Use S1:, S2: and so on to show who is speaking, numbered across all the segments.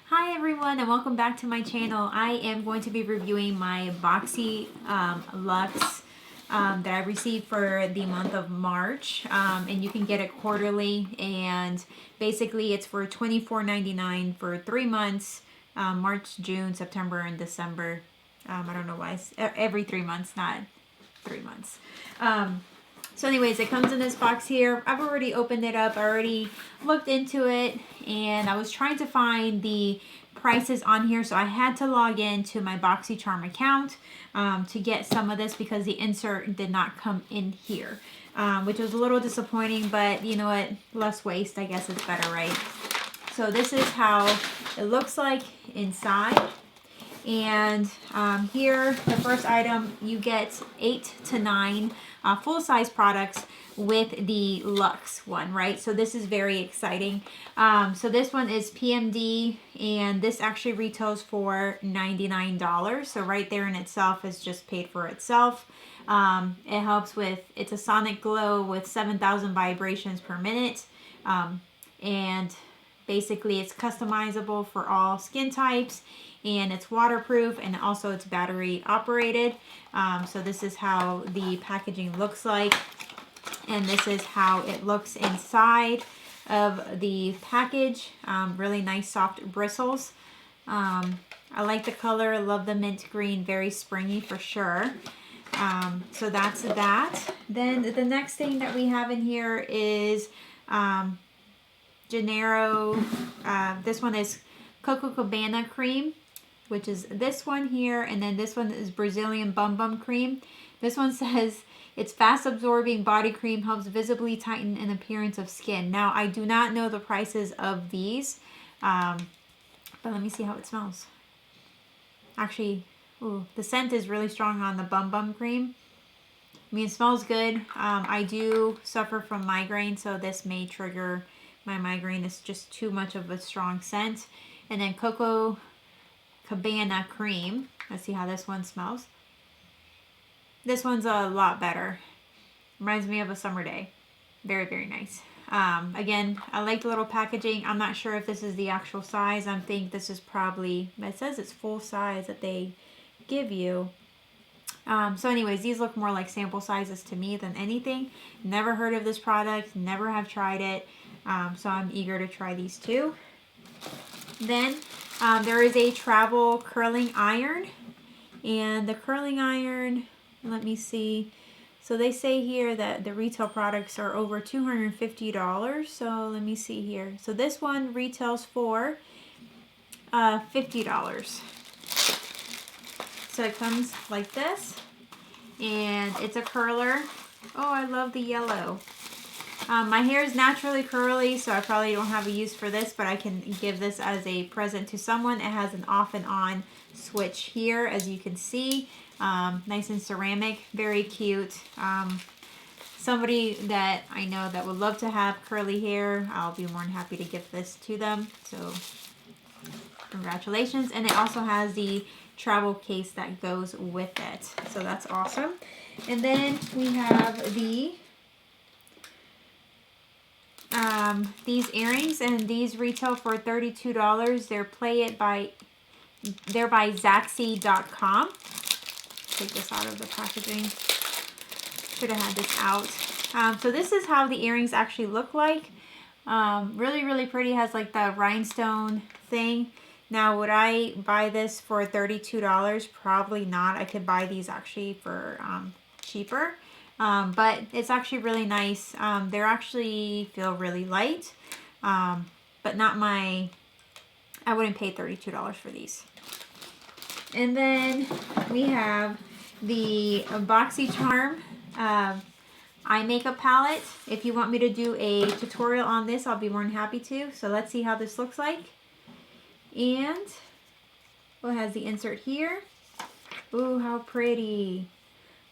S1: Hi everyone and welcome back to my channel. I am going to be reviewing my Boxy Luxe that I received for the month of March, and you can get it quarterly, and basically it's for $24.99 for 3 months, March, June, September, and December. I don't know why it's every 3 months, not 3 months. So anyways, it comes in this box here. I've already opened it up. I already looked into it, and I was trying to find the prices on here. So I had to log in to my BoxyCharm account to get some of this because the insert did not come in here, which was a little disappointing, but you know what? Less waste, I guess it's better, right? So this is how it looks like inside. And here, the first item, you get 8 to 9 full-size products with the Luxe one, right? So this is very exciting. So this one is PMD, and this actually retails for $99. So right there in itself is just paid for itself. It helps with, it's a sonic glow with 7,000 vibrations per minute. And basically it's customizable for all skin types, and it's waterproof, and also it's battery operated. So this is how the packaging looks like, and this is how it looks inside of the package. Really nice soft bristles. I like the color, love the mint green, very springy for sure. So that's that. Then the next thing that we have in here is Gennaro. This one is Coco Cabana cream, which is this one here, and then this one is Brazilian Bum Bum cream. This one says it's fast absorbing body cream, helps visibly tighten an appearance of skin. Now I do not know the prices of these, but let me see how it smells. Actually, ooh, the scent is really strong on the Bum Bum cream. I mean, it smells good. I do suffer from migraine, so this may trigger my migraine. It's just too much of a strong scent. And then Coco Cabana cream. Let's see how this one smells. This one's a lot better. Reminds me of a summer day. Very, very nice. Again, I like the little packaging. I'm not sure if this is the actual size. I think this is probably, it says it's full size that they give you. So anyways, these look more like sample sizes to me than anything. Never heard of this product. Never have tried it. So I'm eager to try these too. Then there is a travel curling iron, and the curling iron, let me see, so they say here that the retail products are over $250. So let me see here. So this one retails for $50. So it comes like this, and it's a curler. Oh, I love the yellow. My hair is naturally curly, so I probably don't have a use for this, but I can give this as a present to someone. It has an off and on switch here, as you can see. Nice and ceramic, very cute. Somebody that I know that would love to have curly hair, I'll be more than happy to give this to them. So congratulations. And it also has the travel case that goes with it. So that's awesome. And then we have these earrings, and these retail for $32. They're by Zaxi.com. Take this out of the packaging. Should have had this out. So this is how the earrings actually look like. Really, really pretty. Has like the rhinestone thing. Now, would I buy this for $32? Probably not. I could buy these actually for cheaper. But it's actually really nice. They're actually feel really light, but not I wouldn't pay $32 for these. And then we have the BoxyCharm eye makeup palette. If you want me to do a tutorial on this, I'll be more than happy to. So let's see how this looks like. And it has the insert here. Ooh, how pretty.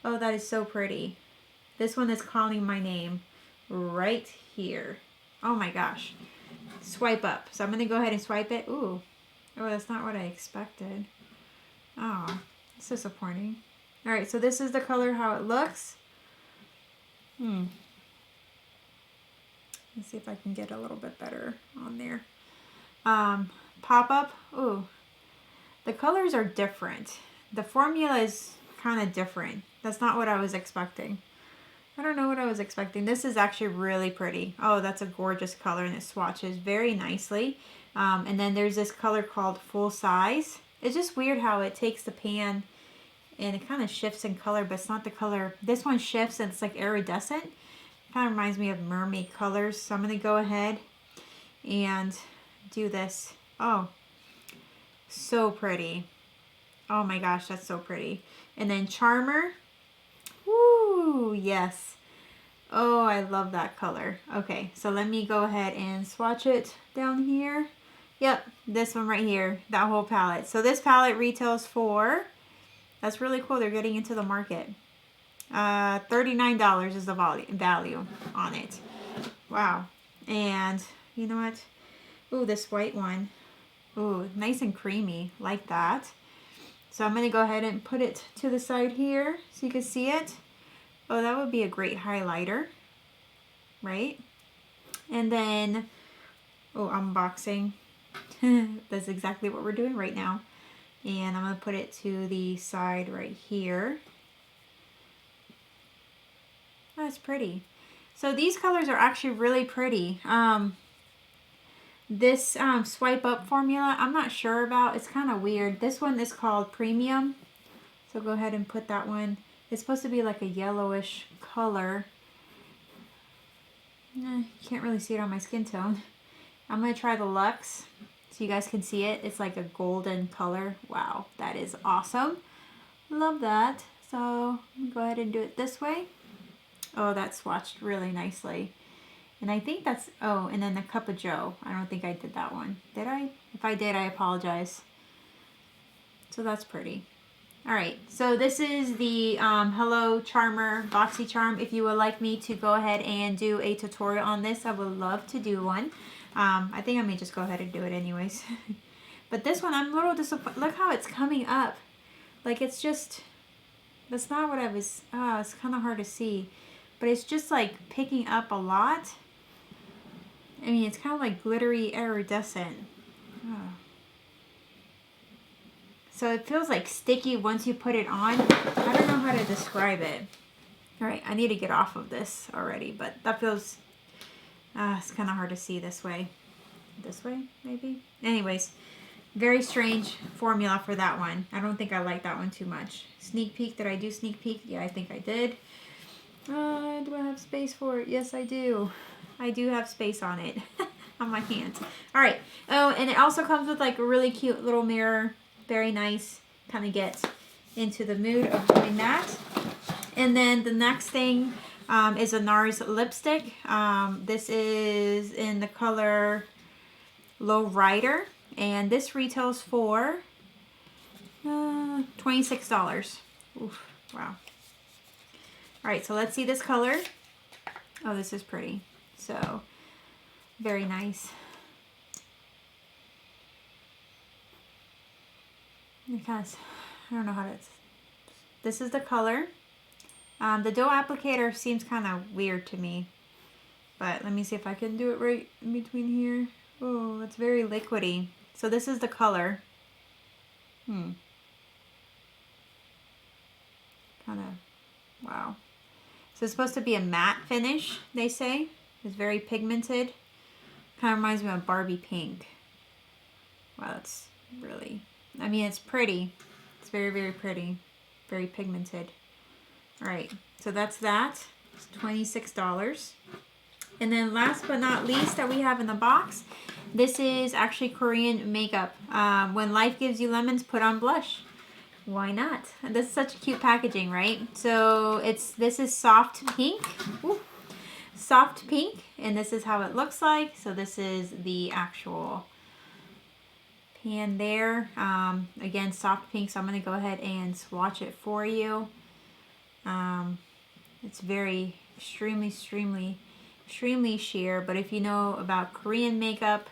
S1: Oh, that is so pretty. This one is calling my name right here. Oh my gosh. Swipe up. So I'm going to go ahead and swipe it. Ooh. Oh, that's not what I expected. Oh, it's disappointing. Alright, so this is the color, how it looks. Let's see if I can get a little bit better on there. pop-up. Ooh, the colors are different. The formula is kind of different. That's not what I was expecting. I don't know what I was expecting. This is actually really pretty. Oh, that's a gorgeous color, and it swatches very nicely. And then there's this color called Full Size. It's just weird how it takes the pan and it kind of shifts in color, but it's not the color. This one shifts and it's like iridescent. Kind of reminds me of mermaid colors. So I'm going to go ahead and do this. Oh, so pretty. Oh my gosh, that's so pretty. And then Charmer. Woo, yes. Oh, I love that color. Okay, so let me go ahead and swatch it down here. Yep, this one right here, that whole palette. So this palette retails for, that's really cool, they're getting into the market. $39 is the value on it. Wow. And you know what? Ooh, this white one. Ooh, nice and creamy, like that. So I'm going to go ahead and put it to the side here so you can see it. Oh, that would be a great highlighter, right? And then, oh, unboxing. That's exactly what we're doing right now. And I'm going to put it to the side right here. Oh, that's pretty. So these colors are actually really pretty. This swipe up formula, I'm not sure about. It's kind of weird. This one is called Premium. So go ahead and put that one. It's supposed to be like a yellowish color. You can't really see it on my skin tone. I'm going to try the Luxe so you guys can see it. It's like a golden color. Wow, that is awesome. Love that. So I'm going to go ahead and do it this way. Oh, that swatched really nicely. And I think that's, oh, and then the Cup of Joe. I don't think I did that one. Did I? If I did, I apologize. So that's pretty. All right, so this is the Hello Charmer Boxy Charm. If you would like me to go ahead and do a tutorial on this, I would love to do one. I think I may just go ahead and do it anyways. But this one, I'm a little disappointed. Look how it's coming up. Like, it's just, that's not what I was, it's kind of hard to see. But it's just like picking up a lot. I mean, it's kind of like glittery iridescent. Oh. So it feels like sticky once you put it on. I don't know how to describe it. All right, I need to get off of this already, but that feels, it's kind of hard to see this way. This way, maybe? Anyways, very strange formula for that one. I don't think I like that one too much. Sneak peek, did I do sneak peek? Yeah, I think I did. Do I have space for it? Yes, I do. I do have space on it, on my hand. All right, oh, and it also comes with like a really cute little mirror. Very nice, kind of get into the mood of doing that. And then the next thing is a NARS lipstick. This is in the color Low Rider, and this retails for $26. Oof, wow. All right, so let's see this color. Oh, this is pretty. So, very nice. Because I don't know how to. This is the color. The dough applicator seems kind of weird to me, but let me see if I can do it right in between here. Oh, it's very liquidy. So this is the color. Kind of, wow. So it's supposed to be a matte finish, they say. It's very pigmented. Kind of reminds me of Barbie pink. Wow, that's really, I mean, it's pretty. It's very, very pretty. Very pigmented. All right, so that's that. It's $26. And then last but not least that we have in the box, this is actually Korean makeup. When life gives you lemons, put on blush. Why not? This is such cute packaging, right? So this is soft pink. Ooh. Soft pink, and this is how it looks like. So this is the actual pan there. Again, soft pink, so I'm going to go ahead and swatch it for you. It's very extremely sheer, but if you know about Korean makeup,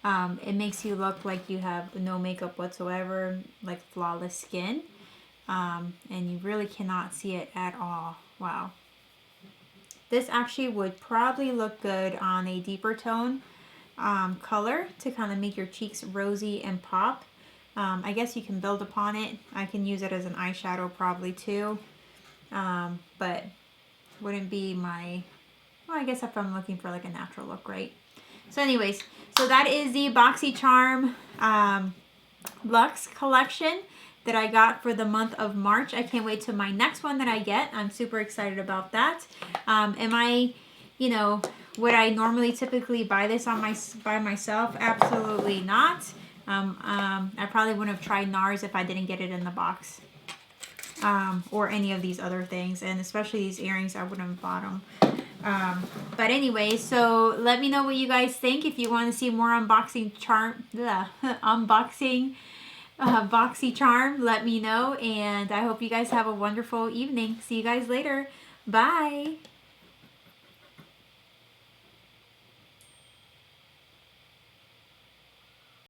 S1: it makes you look like you have no makeup whatsoever, like flawless skin, and you really cannot see it at all. Wow. This actually would probably look good on a deeper tone color to kind of make your cheeks rosy and pop. I guess you can build upon it. I can use it as an eyeshadow probably too. But wouldn't be my, well, I guess if I'm looking for like a natural look, right? So anyways, so that is the BoxyCharm Luxe collection that I got for the month of March. I can't wait to my next one that I get. I'm super excited about that. Am I, you know, would I normally typically buy this on by myself? Absolutely not. I probably wouldn't have tried NARS if I didn't get it in the box. Or any of these other things, and especially these earrings, I wouldn't have bought them. But anyway, so let me know what you guys think. If you want to see more unboxing unboxing BoxyCharm, let me know, and I hope you guys have a wonderful evening. See you guys later. Bye.